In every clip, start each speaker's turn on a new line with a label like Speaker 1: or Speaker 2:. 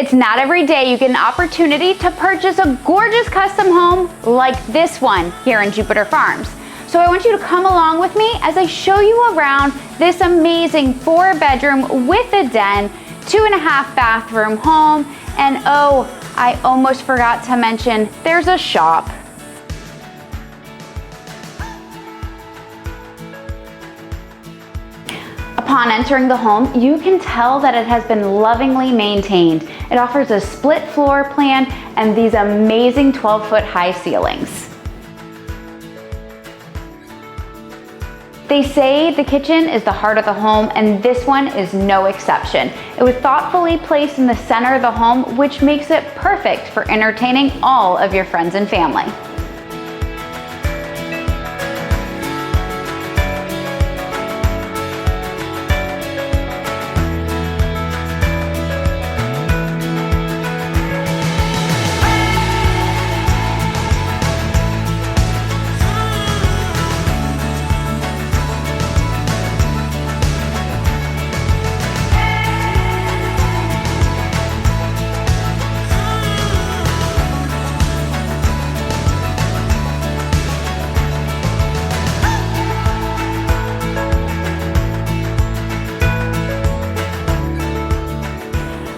Speaker 1: It's not every day you get an opportunity to purchase a gorgeous custom home like this one here in Jupiter Farms. So I want you to come along with me as I show you around this amazing 4-bedroom with a den, 2.5 bathroom home. And oh, I almost forgot to mention, there's a shop. Upon entering the home, you can tell that it has been lovingly maintained. It offers a split floor plan and these amazing 12-foot high ceilings. They say the kitchen is the heart of the home, and this one is no exception. It was thoughtfully placed in the center of the home, which makes it perfect for entertaining all of your friends and family.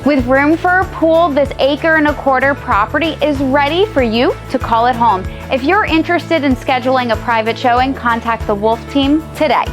Speaker 1: With room for a pool, this 1.25 acre property is ready for you to call it home. If you're interested in scheduling a private showing, contact the Wolfe team today.